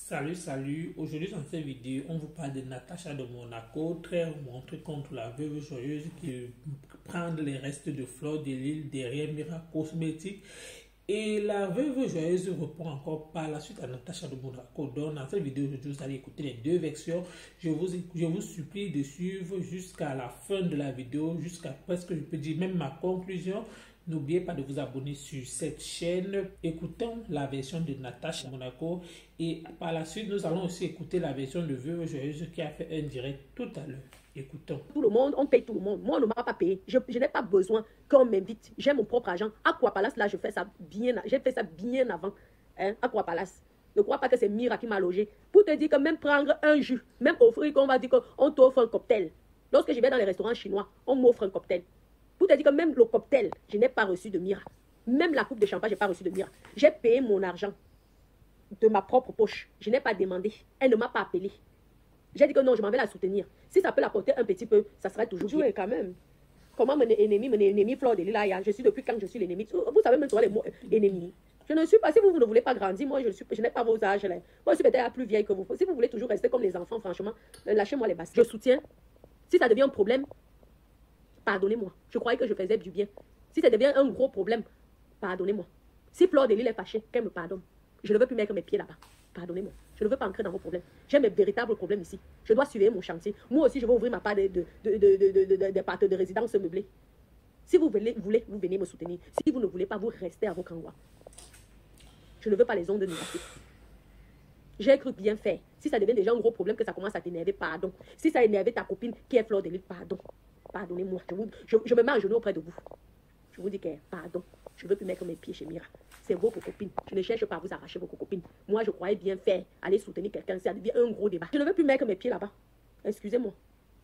Salut. Aujourd'hui dans cette vidéo, on vous parle de Natacha de Monaco, très remontée contre la veuve joyeuse qui prend les restes de fleurs de l'île derrière Mira Cosmétiques. Et la veuve joyeuse répond encore par la suite à Natacha de Monaco. Donc dans cette vidéo, aujourd'hui, vous allez écouter les deux versions. Je vous supplie de suivre jusqu'à la fin de la vidéo, jusqu'à presque, je peux dire, même ma conclusion. N'oubliez pas de vous abonner sur cette chaîne. Écoutons la version de Natacha Monaco et par la suite, nous allons aussi écouter la version de Veuve Joyeuse qui a fait un direct tout à l'heure. Écoutons. Tout le monde, on paye tout le monde. Moi, on ne m'a pas payé. Je n'ai pas besoin qu'on m'invite. J'ai mon propre argent. Aquapalace, là, j'ai fait ça bien avant. Hein? Aquapalace. Ne crois pas que c'est Mira qui m'a logé. Pour te dire que même prendre un jus, même offrir qu'on va dire qu'on t'offre un cocktail. Lorsque je vais dans les restaurants chinois, on m'offre un cocktail. Pour te dire que même le cocktail, je n'ai pas reçu de Mira. Même la coupe de champagne, je n'ai pas reçu de Mira. J'ai payé mon argent de ma propre poche. Je n'ai pas demandé. Elle ne m'a pas appelé. J'ai dit que non, je m'en vais la soutenir. Si ça peut l'apporter un petit peu, ça serait toujours bien. Quand même. Comment mon ennemi Fleur de Lila, je suis depuis quand je suis l'ennemi. Vous savez même sur les mots ennemis. Je ne suis pas, si vous ne voulez pas grandir, moi je n'ai pas vos âges. Là. Moi je suis peut-être plus vieille que vous. Si vous voulez toujours rester comme les enfants, franchement, lâchez-moi les baskets. Je soutiens. Si ça devient un problème, pardonnez-moi. Je croyais que je faisais du bien. Si ça devient un gros problème, pardonnez-moi. Si Fleur de Lille est fâchée, qu'elle me pardonne. Je ne veux plus mettre mes pieds là-bas. Pardonnez-moi. Je ne veux pas entrer dans vos problèmes. J'ai mes véritables problèmes ici. Je dois surveiller mon chantier. Moi aussi, je vais ouvrir ma part de résidence meublée. Si vous voulez, vous venez me soutenir. Si vous ne voulez pas, vous restez à vos endroits. Je ne veux pas les ondes négatives. J'ai cru bien faire. Si ça devient déjà un gros problème, que ça commence à t'énerver, pardon. Si ça a énervé ta copine qui est Fleur de Lille, pardon. Pardonnez-moi. Je me mets à genoux auprès de vous. Je vous dis que pardon. Je ne veux plus mettre mes pieds chez Mira. C'est vos copines. Je ne cherche pas à vous arracher vos copines. Moi, je croyais bien faire. Aller soutenir quelqu'un, ça devient un gros débat. Je ne veux plus mettre mes pieds là-bas. Excusez-moi.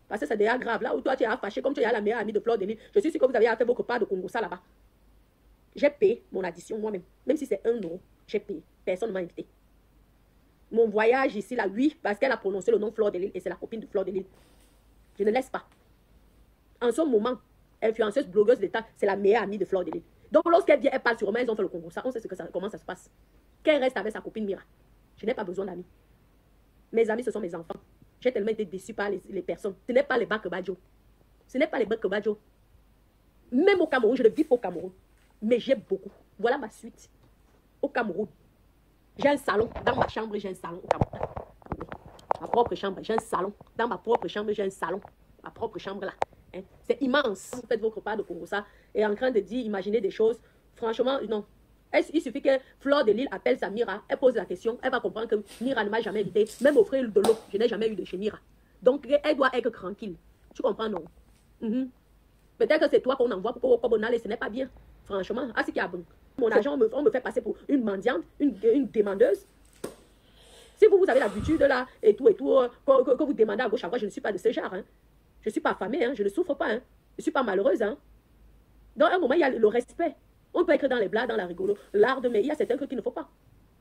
Parce que ça devient grave. Là où toi, tu es fâché, comme tu es la meilleure amie de Fleur de Lille, je suis sûr que vous avez fait vos repas de Congo, ça là-bas. J'ai payé mon addition moi-même. Même si c'est 1 euro, j'ai payé. Personne ne m'a invité. Mon voyage ici, là, oui, parce qu'elle a prononcé le nom Fleur de Lille et c'est la copine de Fleur de Lille. Je ne laisse pas. En ce moment, influenceuse, blogueuse d'État, c'est la meilleure amie de Fleur de Lille. Donc, lorsqu'elle vient, elle parle sur Romain, ils ont fait le Congo. Ça, on sait comment ça se passe. Qu'elle reste avec sa copine Mira. Je n'ai pas besoin d'amis. Mes amis, ce sont mes enfants. J'ai tellement été déçue par les personnes. Ce n'est pas les Bakebadjo. Ce n'est pas les Bakebadjo. Même au Cameroun, je ne vis pas au Cameroun. Mais j'ai beaucoup. Voilà ma suite. Au Cameroun. J'ai un salon. Dans ma chambre, j'ai un salon au Cameroun. Ma propre chambre, j'ai un salon. Dans ma propre chambre, j'ai un salon. Ma propre chambre là. Hein? C'est immense. Vous faites vos repas de Congo ça et en train de dire, imaginez des choses. Franchement, non. Il suffit que Fleur de Lille appelle sa Mira, elle pose la question, elle va comprendre que Mira ne m'a jamais invité, même offrir de l'eau, je n'ai jamais eu de chez Mira. Donc, elle doit être tranquille. Tu comprends, non? Peut-être que c'est toi qu'on envoie pour Cobonal et ce n'est pas bien. Franchement, c'est qu'il y a bon. Mon agent, on me fait passer pour une mendiante, une demandeuse. Si vous avez l'habitude là, et tout, que vous demandez à gauche à droite, je ne suis pas de ce genre. Hein. Je ne suis pas affamée, hein. Je ne souffre pas. Hein. Je ne suis pas malheureuse. Hein. Dans un moment, il y a le respect. On peut être dans les blagues, dans la rigolo, l'art de, mais il y a certains trucs qu'il ne faut pas.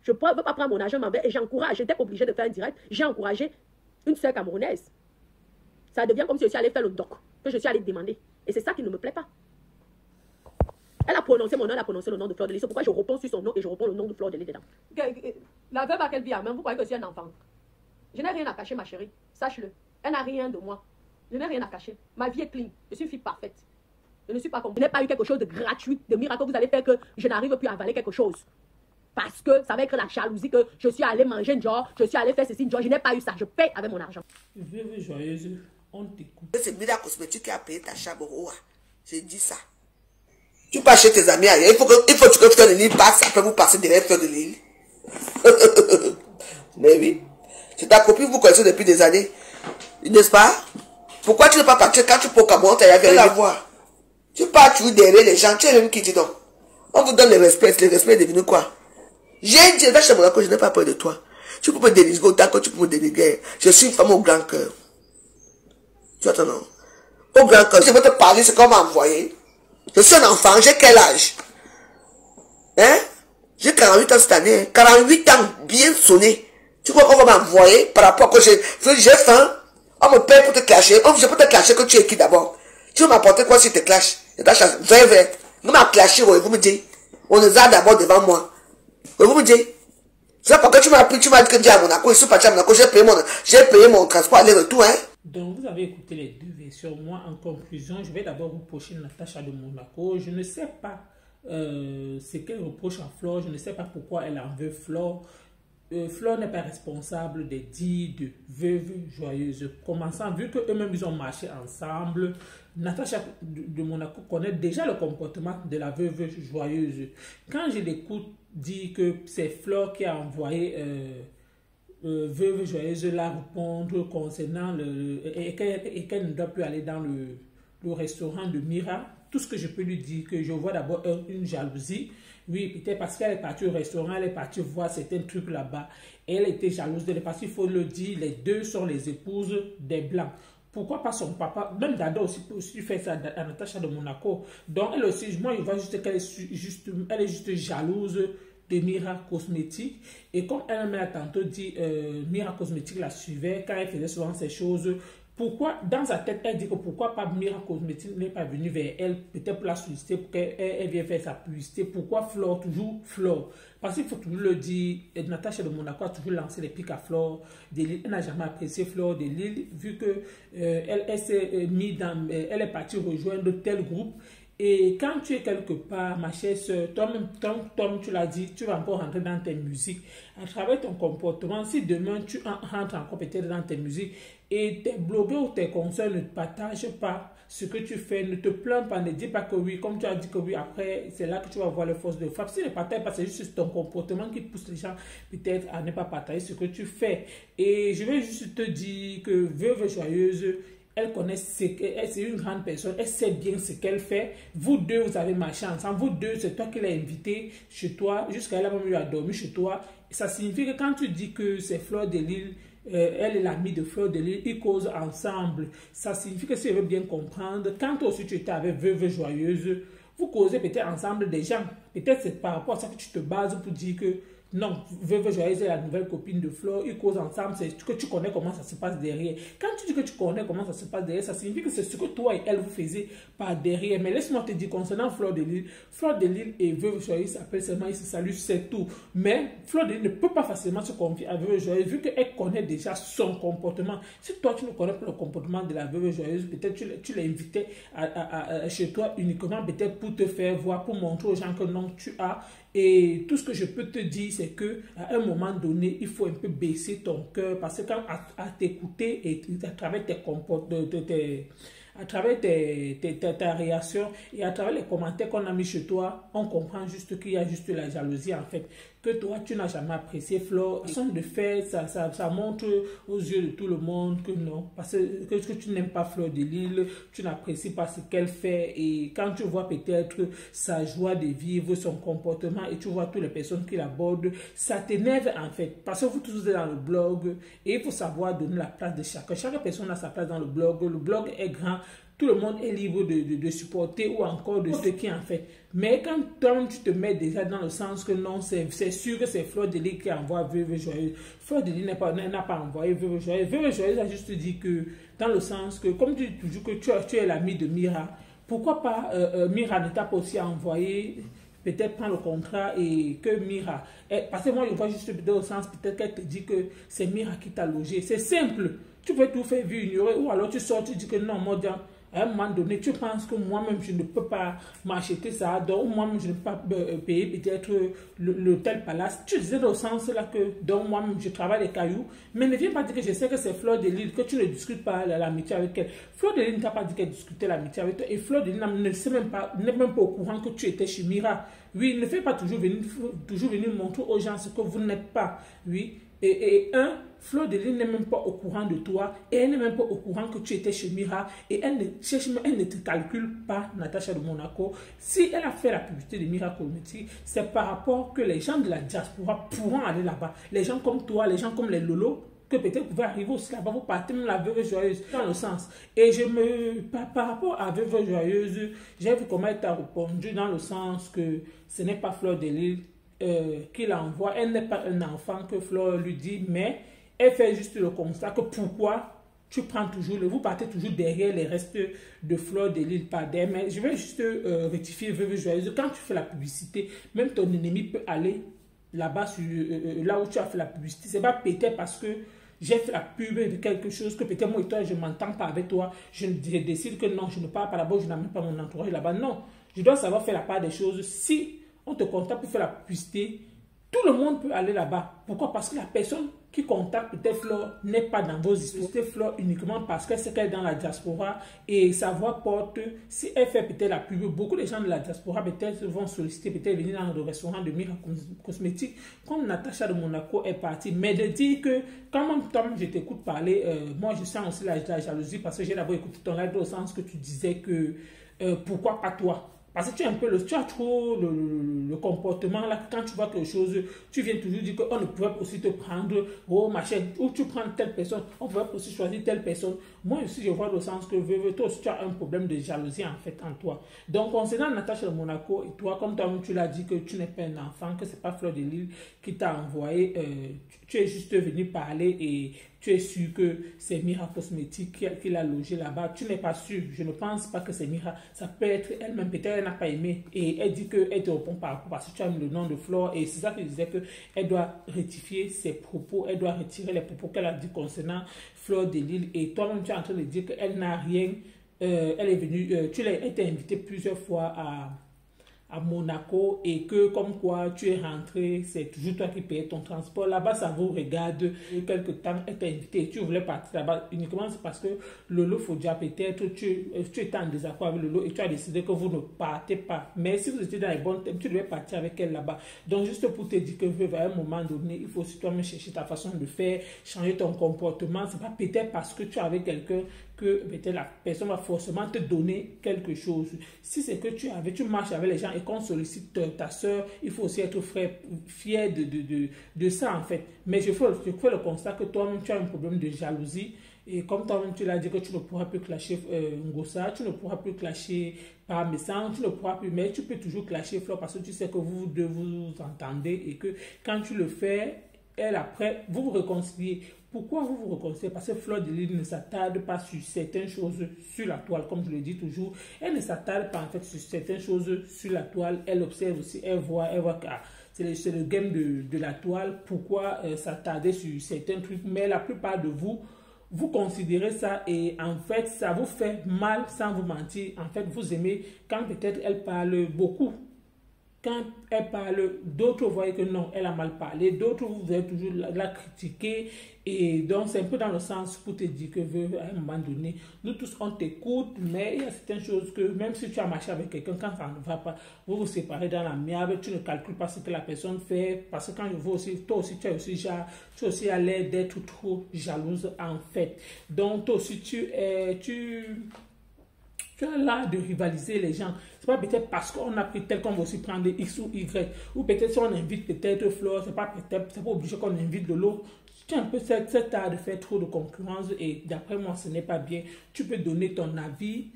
Je ne veux pas prendre mon argent, et j'encourage. J'étais obligée de faire un direct. J'ai encouragé une sœur camerounaise. Ça devient comme si je suis allée faire le doc, que je suis allée demander. Et c'est ça qui ne me plaît pas. Elle a prononcé mon nom, elle a prononcé le nom de Fleur de Lille. C'est pourquoi je réponds sur son nom et je réponds le nom de Fleur de Lille dedans. La veuve à quelle vie, même vous croyez que je suis un enfant. Je n'ai rien à cacher, ma chérie. Sache-le. Elle n'a rien de moi. Je n'ai rien à cacher. Ma vie est clean. Je suis une fille parfaite. Je ne suis pas comme... Je n'ai pas eu quelque chose de gratuit, de miracle. Vous allez faire que je n'arrive plus à avaler quelque chose. Parce que ça va être la jalousie que je suis allée manger une genre, je suis allée faire ceci, une genre. Je n'ai pas eu ça. Je paye avec mon argent. Veuve joyeuse, on t'écoute. C'est Mira Cosmétiques qui a payé ta chambre. J'ai dit ça. Tu pars chez tes amis ailleurs. Il faut que Fleur de Lille passe. Après, vous passez derrière Fleur de Lille. Mais oui. C'est ta copine, vous connaissez depuis des années. N'est-ce pas? Pourquoi tu ne peux pas partir quand tu peux au Cameroun, tu as la voir. Tu pars toujours derrière les gens, tu es même qui dit donc. On vous donne le respect est devenu quoi? J'ai dit, va chez Monaco, je n'ai pas peur de toi. Tu peux me dénigrer autant que tu peux me dénigrer. Je suis une femme au grand cœur. Tu attends, non? Au grand cœur, je vais te parler, c'est qu'on m'a envoyé. Je suis un enfant, j'ai quel âge? Hein? J'ai 48 ans cette année, 48 ans, bien sonné. Tu crois qu'on va m'envoyer par rapport à que j'ai faim? On me paye pour te clasher. Je peux te clasher que tu es qui d'abord? Tu veux m'apporter quoi si tu te clashes? Je t'achète 20. Vous m'avez clashé, vous me dites. On les a d'abord devant moi. Vous me dites. C'est pourquoi tu m'as dit que dis à Monaco, ils sont partis à Monaco, j'ai payé mon transport aller-retour, hein. Donc, vous avez écouté les deux versions. Moi, en conclusion, je vais d'abord reprocher Natacha de Monaco. Je ne sais pas ce qu'elle reproche à Flore. Je ne sais pas pourquoi elle en veut Flore. Flore n'est pas responsable des dits de Veuve Joyeuse. Commençant, vu qu'eux-mêmes, ils ont marché ensemble, Natacha de Monaco connaît déjà le comportement de la Veuve Joyeuse. Quand je l'écoute dire que c'est Flore qui a envoyé Veuve Joyeuse la répondre concernant et qu'elle ne doit plus aller dans le restaurant de Mira, tout ce que je peux lui dire, que je vois d'abord une jalousie. Oui, peut-être parce qu'elle est partie au restaurant, elle est partie voir certains trucs là-bas. Elle était jalouse de elle parce qu'il faut le dire, les deux sont les épouses des Blancs. Pourquoi pas son papa? Même Dada aussi fait ça à Natacha de Monaco. Donc elle aussi, moi je vois juste qu'elle est juste jalouse de Mira Cosmétique. Et comme elle m'a tantôt dit, Mira Cosmétique la suivait quand elle faisait souvent ces choses. Pourquoi, dans sa tête, elle dit que pourquoi pas Mira Cosmétique n'est pas venue vers elle, peut-être pour la solliciter, pour qu'elle vienne faire sa publicité. Pourquoi Flore, toujours Flore? Parce qu'il faut toujours le dire, Natacha de Monaco a toujours lancé les pics à Flore de Lille. Elle n'a jamais apprécié Flore de Lille, vu que elle s'est mise dans, elle est partie rejoindre tel groupe. Et quand tu es quelque part, ma chère soeur, toi-même, tu l'as dit, tu vas encore rentrer dans tes musiques. À travers ton comportement, si demain tu rentres encore peut-être dans tes musiques et tes blogueurs ou tes consoeurs ne partagent pas ce que tu fais, ne te plains pas, ne dis pas que oui, comme tu as dit que oui, après, c'est là que tu vas voir les forces de frappe. Si ne partagent pas, c'est juste ton comportement qui pousse les gens peut-être à ne pas partager ce que tu fais. Et je vais juste te dire que Veuve Joyeuse, elle connaît c'est une grande personne, elle sait bien ce qu'elle fait. Vous deux, vous avez marché ensemble. Vous deux, c'est toi qui l'as invité chez toi, jusqu'à elle a même eu à dormir chez toi. Et ça signifie que quand tu dis que c'est Flore de Lille, elle est l'amie de Flore de Lille, ils causent ensemble. Ça signifie que si elle veut bien comprendre, quand toi aussi tu étais avec Veuve Joyeuse, vous causez peut-être ensemble des gens. Peut-être c'est par rapport à ça que tu te bases pour dire que non, Veuve Joyeuse est la nouvelle copine de Flore, ils causent ensemble, c'est que tu connais comment ça se passe derrière. Quand tu dis que tu connais comment ça se passe derrière, ça signifie que c'est ce que toi et elle vous faisiez par derrière. Mais laisse-moi te dire, concernant Flore de Lille et Veuve Joyeuse s'appellent seulement, ils se saluent, c'est tout. Mais Flore de Lille ne peut pas facilement se confier à Veuve Joyeuse, vu qu'elle connaît déjà son comportement. Si toi tu ne connais pas le comportement de la Veuve Joyeuse, peut-être tu l'as invité chez toi uniquement peut-être pour te faire voir, pour montrer aux gens que non, tu as. Et tout ce que je peux te dire, c'est que à un moment donné, il faut un peu baisser ton cœur, parce que quand à t'écouter et à travers tes comportements, à travers ta réaction et à travers les commentaires qu'on a mis chez toi, on comprend juste qu'il y a juste la jalousie en fait, que toi tu n'as jamais apprécié Flore. Façon de faire, ça montre aux yeux de tout le monde que non, parce que tu n'aimes pas Flore de Lille, tu n'apprécies pas ce qu'elle fait, et quand tu vois peut-être sa joie de vivre, son comportement, et tu vois toutes les personnes qui l'abordent, ça t'énerve en fait, parce que vous tous êtes dans le blog et il faut savoir donner la place de chacun. Chaque personne a sa place dans le blog est grand. Tout le monde est libre de supporter ou encore de ce qui en fait. Mais quand toi tu te mets déjà dans le sens que non, c'est sûr que c'est Flore de Lille qui envoie Veuve Joyeuse. Flore de Lille n'a pas envoyé Veuve Joyeuse. Veuve Joyeuse a juste dit que, dans le sens que, comme tu dis toujours que tu es l'ami de Mira, pourquoi pas Mira ne t'a pas aussi envoyé, peut-être prendre le contrat et que Mira, parce que moi je vois juste dans le sens peut-être qu'elle te dit que c'est Mira qui t'a logé. C'est simple, tu peux tout faire vu ignorer, ou alors tu sors, tu dis que non, moi à un moment donné, tu penses que moi-même, je ne peux pas m'acheter ça, donc moi-même, je ne peux pas payer peut-être le tel palace. Tu disais dans le sens là que, donc moi-même, je travaille les cailloux, mais ne viens pas dire que je sais que c'est Flore de Lille, que tu ne discutes pas l'amitié avec elle. Flore de Lille ne t'a pas dit qu'elle discutait l'amitié avec toi, et Flore de Lille ne sait même pas, n'est même pas au courant que tu étais chez Mira. Oui, ne fais pas toujours venir montrer aux gens ce que vous n'êtes pas. Oui. Flore de Lille n'est même pas au courant de toi, et elle n'est même pas au courant que tu étais chez Mira, et elle ne te calcule pas, Natacha de Monaco. Si elle a fait la publicité de Mira Cosmétique, c'est par rapport que les gens de la diaspora pourront aller là-bas. Les gens comme toi, les gens comme les Lolo, que peut-être vous pouvez arriver aussi là-bas, vous partez même la Veuve Joyeuse, dans le sens. Et par rapport à Veuve Joyeuse, j'ai vu comment elle t'a répondu, dans le sens que ce n'est pas Flore de Lille qui l'envoie, elle n'est pas un enfant que Flore lui dit, mais elle fait juste le constat que pourquoi tu prends toujours, vous partez toujours derrière les restes de Flore de Lille, pas derrière. Mais je vais juste rectifier Veuve Joyeuse, quand tu fais la publicité, même ton ennemi peut aller là-bas, là où tu as fait la publicité. C'est pas peut-être parce que j'ai fait la pub de quelque chose que peut-être moi et toi, je ne m'entends pas avec toi. Je décide que non, je ne parle pas là-bas, je n'amène pas mon entourage là-bas. Non, je dois savoir faire la part des choses. Si on te contacte pour faire la publicité, tout le monde peut aller là-bas. Pourquoi? Parce que la personne qui contacte peut-être Flore n'est pas dans vos histoires. C'est Flore uniquement parce qu'elle sait qu'elle est dans la diaspora et sa voix porte. Si elle fait peut-être la pub, beaucoup de gens de la diaspora peut-être vont solliciter, peut-être venir dans le restaurant de Mira Cosmétique. Comme Natacha de Monaco est partie, mais de dire que quand même, je t'écoute parler, moi je sens aussi la jalousie parce que j'ai d'abord écouté ton live au sens que tu disais que pourquoi pas toi? Parce que tu as trop le comportement là, quand tu vois quelque chose, tu viens toujours dire qu'on ne pouvait pas aussi te prendre, oh machin, ou tu prends telle personne, on pouvait pas aussi choisir telle personne. Moi aussi, je vois le sens que toi aussi, tu as un problème de jalousie en fait en toi. Donc, concernant Natacha de Monaco, et toi, comme toi-même, tu l'as dit que tu n'es pas un enfant, que c'est pas Fleur de Lille qui t'a envoyé, tu es juste venu parler et tu es sûr que c'est Mira Cosmétique qui l'a logé là-bas. Tu n'es pas sûr. Je ne pense pas que c'est Mira. Ça peut être elle-même. Peut-être elle n'a pas aimé. Et elle dit qu'elle te répond par rapport parce que tu as mis le nom de Flore. Et c'est ça que je disais qu'elle doit rectifier ses propos. Elle doit retirer les propos qu'elle a dit concernant Fleur de Lille. Et toi-même, tu es en train de dire qu'elle n'a rien. Elle est venue. Tu l'as été invitée plusieurs fois à Monaco et que comme quoi tu es rentré, c'est toujours toi qui payes ton transport. Là-bas, ça vous regarde. Quelque temps, elle t'a invité et tu voulais partir là-bas uniquement c'est parce que Lolo Fodia, peut-être tu étais en désaccord avec Lolo et tu as décidé que vous ne partez pas. Mais si vous étiez dans les bons thèmes, tu devais partir avec elle là-bas. Donc, juste pour te dire que à un moment donné, il faut aussi toi-même chercher ta façon de faire, changer ton comportement. C'est pas peut-être parce que tu es avec quelqu'un que peut-être la personne va forcément te donner quelque chose. Si c'est que tu marches avec les gens et qu'on sollicite ta soeur, il faut aussi être fier de ça en fait. Mais je fais le constat que toi-même tu as un problème de jalousie et comme toi-même tu l'as dit que tu ne pourras plus clasher Ngossa, tu ne pourras plus clasher par message, tu ne pourras plus, mais tu peux toujours clasher Flore parce que tu sais que vous deux vous entendez et que quand tu le fais, elle après, vous vous réconciliez. Pourquoi vous vous réconciliez? Parce que Fleur de Lille ne s'attarde pas sur certaines choses sur la toile, comme je le dis toujours. Elle ne s'attarde pas en fait sur certaines choses sur la toile. Elle observe aussi, elle voit que c'est le game de la toile. Pourquoi s'attarder sur certains trucs? Mais la plupart de vous considérez ça et en fait, ça vous fait mal sans vous mentir. En fait, vous aimez quand peut-être elle parle beaucoup. Quand elle parle, d'autres voient que non, elle a mal parlé, d'autres vous allez toujours la critiquer. Et donc, c'est un peu dans le sens pour te dire que à un moment donné, nous tous, on t'écoute, mais il y a certaines choses que même si tu as marché avec quelqu'un, quand ça ne va pas, vous vous séparez dans la merde, tu ne calcules pas ce que la personne fait. Parce que quand je vois aussi, toi aussi, tu es aussi à l'air d'être trop jalouse en fait. Donc, toi aussi, tu as l'art de rivaliser les gens. C'est pas peut-être parce qu'on a pris tel qu'on va aussi prendre X ou Y. Ou peut-être si on invite peut-être Flore, c'est pas obligé qu'on invite de l'autre. Tu as un peu cet art de faire trop de concurrence et d'après moi, ce n'est pas bien. Tu peux donner ton avis,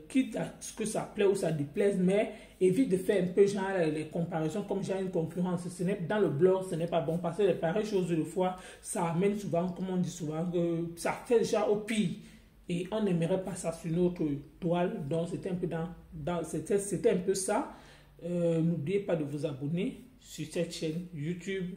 quitte à ce que ça plaît ou ça déplaise, mais évite de faire un peu genre les comparaisons comme j'ai une concurrence. Dans le blog, ce n'est pas bon parce que les pareilles choses de fois, ça amène souvent, comme on dit souvent, ça fait déjà au pire. Et on n'aimerait pas ça sur notre toile. Donc, c'était un peu c'était un peu ça. N'oubliez pas de vous abonner sur cette chaîne YouTube.